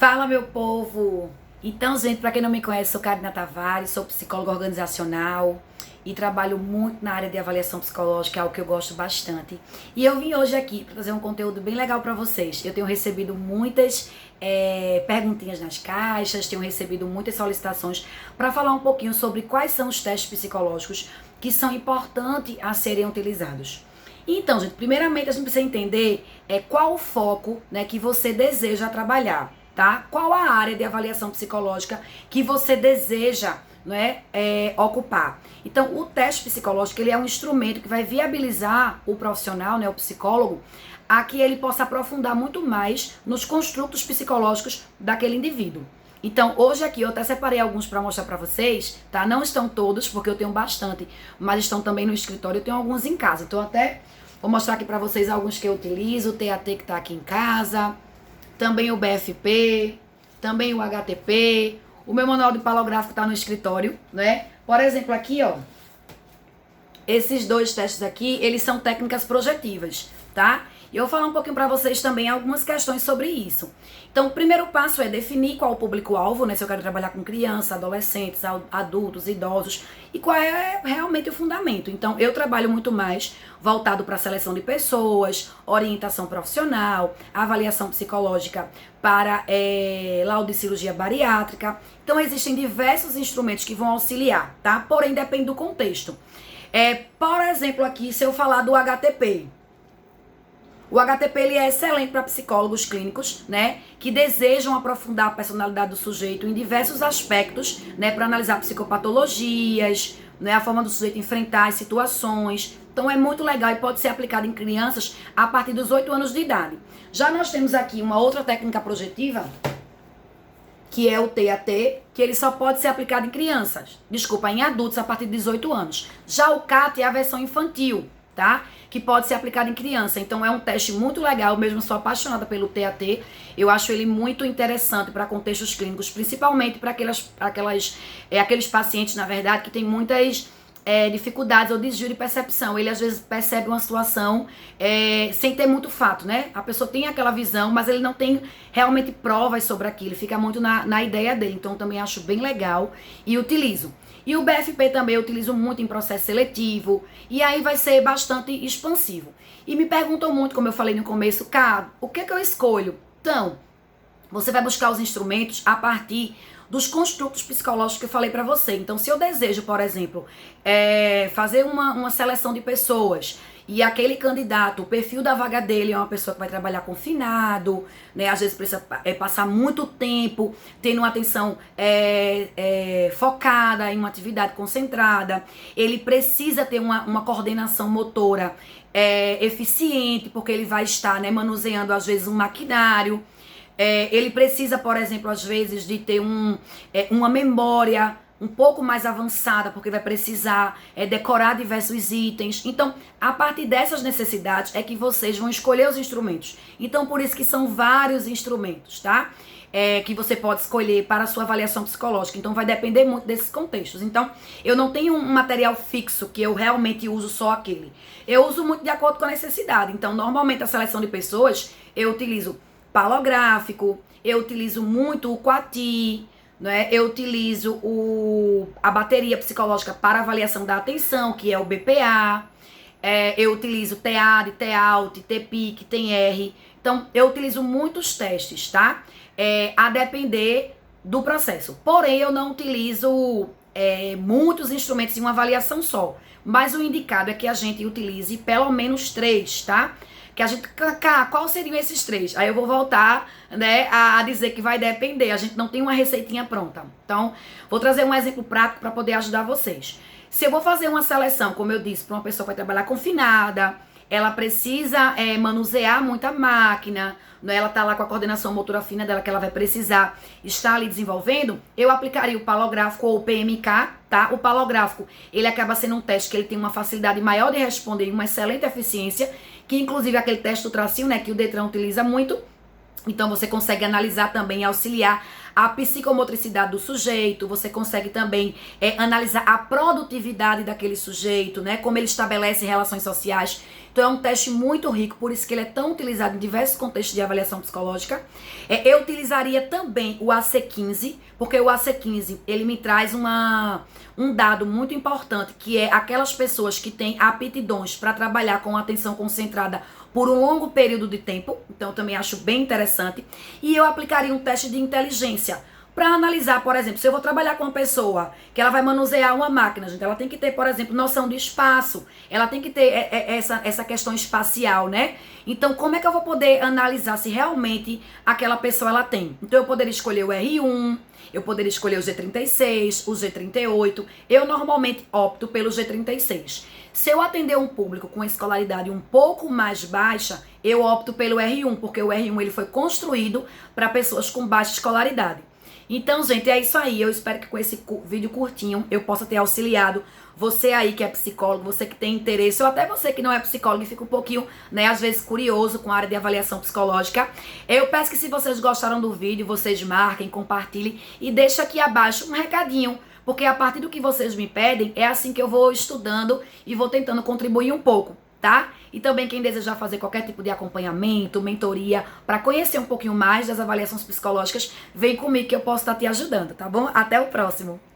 Fala, meu povo! Então, gente, para quem não me conhece, sou Karina Tavares, sou psicóloga organizacional e trabalho muito na área de avaliação psicológica, é algo que eu gosto bastante. E eu vim hoje aqui para trazer um conteúdo bem legal para vocês. Eu tenho recebido muitas perguntinhas nas caixas, tenho recebido muitas solicitações para falar um pouquinho sobre quais são os testes psicológicos que são importantes a serem utilizados. Então, gente, primeiramente a gente precisa entender qual o foco, né, que você deseja trabalhar. Tá? Qual a área de avaliação psicológica que você deseja, né, ocupar? Então, o teste psicológico ele é um instrumento que vai viabilizar o profissional, né, o psicólogo, a que ele possa aprofundar muito mais nos construtos psicológicos daquele indivíduo. Então, hoje aqui eu até separei alguns para mostrar para vocês, tá? Não estão todos, porque eu tenho bastante, mas estão também no escritório, eu tenho alguns em casa. Então, até vou mostrar aqui para vocês alguns que eu utilizo, o TAT que tá aqui em casa, também o BFP, também o HTP, o meu manual de palográfico está no escritório, né? Por exemplo, aqui, ó, esses dois testes aqui, eles são técnicas projetivas, tá? E eu vou falar um pouquinho para vocês também algumas questões sobre isso. Então, o primeiro passo é definir qual é o público-alvo, né? Se eu quero trabalhar com crianças, adolescentes, adultos, idosos, e qual é realmente o fundamento. Então, eu trabalho muito mais voltado para a seleção de pessoas, orientação profissional, avaliação psicológica para laudo de cirurgia bariátrica. Então, existem diversos instrumentos que vão auxiliar, tá? Porém, depende do contexto. Por exemplo, aqui, se eu falar do HTP, o HTP ele é excelente para psicólogos clínicos, né, que desejam aprofundar a personalidade do sujeito em diversos aspectos, né, para analisar psicopatologias, né, a forma do sujeito enfrentar as situações. Então é muito legal e pode ser aplicado em crianças a partir dos 8 anos de idade. Já nós temos aqui uma outra técnica projetiva, que é o TAT, que ele só pode ser aplicado em crianças, em adultos a partir de 18 anos. Já o CAT é a versão infantil, tá? Que pode ser aplicado em criança. Então é um teste muito legal, mesmo sou apaixonada pelo TAT. Eu acho ele muito interessante para contextos clínicos, principalmente para aqueles pacientes, na verdade, que tem muitas dificuldades ou desvio de percepção. Ele às vezes percebe uma situação sem ter muito fato, né? A pessoa tem aquela visão, mas ele não tem realmente provas sobre aquilo, fica muito na ideia dele. Então também acho bem legal e utilizo. E o BFP também eu utilizo muito em processo seletivo, e aí vai ser bastante expansivo. E me perguntam muito, como eu falei no começo, cara, o que eu escolho? Então, você vai buscar os instrumentos a partir dos construtos psicológicos que eu falei pra você. Então, se eu desejo, por exemplo, fazer uma seleção de pessoas, e aquele candidato, o perfil da vaga dele é uma pessoa que vai trabalhar confinado, né? Às vezes precisa passar muito tempo tendo uma atenção focada em uma atividade concentrada. Ele precisa ter uma coordenação motora eficiente, porque ele vai estar, né, manuseando às vezes um maquinário. Ele precisa, por exemplo, às vezes de ter uma memória um pouco mais avançada, porque vai precisar decorar diversos itens. Então, a partir dessas necessidades é que vocês vão escolher os instrumentos. Então, por isso que são vários instrumentos, tá? Que você pode escolher para a sua avaliação psicológica. Então, vai depender muito desses contextos. Então, eu não tenho um material fixo que eu realmente uso só aquele. Eu uso muito de acordo com a necessidade. Então, normalmente, a seleção de pessoas, eu utilizo palográfico, eu utilizo muito o QATI, né? Eu utilizo a bateria psicológica para avaliação da atenção, que é o BPA. Eu utilizo TEAD, TEALT, TPIC, TENR. Então, eu utilizo muitos testes, tá? A depender do processo. Porém, eu não utilizo muitos instrumentos em uma avaliação só. Mas o indicado é que a gente utilize pelo menos 3, tá? Que a gente, qual seriam esses 3? Aí eu vou voltar, né, a dizer que vai depender. A gente não tem uma receitinha pronta. Então, vou trazer um exemplo prático para poder ajudar vocês. Se eu vou fazer uma seleção, como eu disse, para uma pessoa que vai trabalhar confinada, ela precisa manusear muita máquina, né? Ela tá lá com a coordenação motora fina dela, que ela vai precisar estar ali desenvolvendo, eu aplicaria o palográfico ou o PMK, tá? O palográfico, ele acaba sendo um teste que ele tem uma facilidade maior de responder e uma excelente eficiência, que inclusive aquele teste do tracinho, né, que o Detran utiliza muito. Então você consegue analisar também e auxiliar a psicomotricidade do sujeito, você consegue também analisar a produtividade daquele sujeito, né, como ele estabelece relações sociais. Então é um teste muito rico, por isso que ele é tão utilizado em diversos contextos de avaliação psicológica. Eu utilizaria também o AC15, porque o AC15 ele me traz um dado muito importante, que é aquelas pessoas que têm aptidões para trabalhar com atenção concentrada por um longo período de tempo. Então eu também acho bem interessante. E eu aplicaria um teste de inteligência para analisar, por exemplo, se eu vou trabalhar com uma pessoa que ela vai manusear uma máquina, gente, ela tem que ter, por exemplo, noção de espaço, ela tem que ter essa questão espacial, né? Então, como é que eu vou poder analisar se realmente aquela pessoa ela tem? Então, eu poderia escolher o R1, eu poderia escolher o G36, o G38, eu normalmente opto pelo G36. Se eu atender um público com escolaridade um pouco mais baixa, eu opto pelo R1, porque o R1 ele foi construído para pessoas com baixa escolaridade. Então, gente, é isso aí. Eu espero que com esse vídeo curtinho eu possa ter auxiliado você aí que é psicólogo, você que tem interesse, ou até você que não é psicólogo e fica um pouquinho, né, às vezes curioso com a área de avaliação psicológica. Eu peço que se vocês gostaram do vídeo, vocês marquem, compartilhem e deixem aqui abaixo um recadinho, porque a partir do que vocês me pedem, é assim que eu vou estudando e vou tentando contribuir um pouco, tá? E também quem desejar fazer qualquer tipo de acompanhamento, mentoria, para conhecer um pouquinho mais das avaliações psicológicas, vem comigo que eu posso estar te ajudando, tá bom? Até o próximo!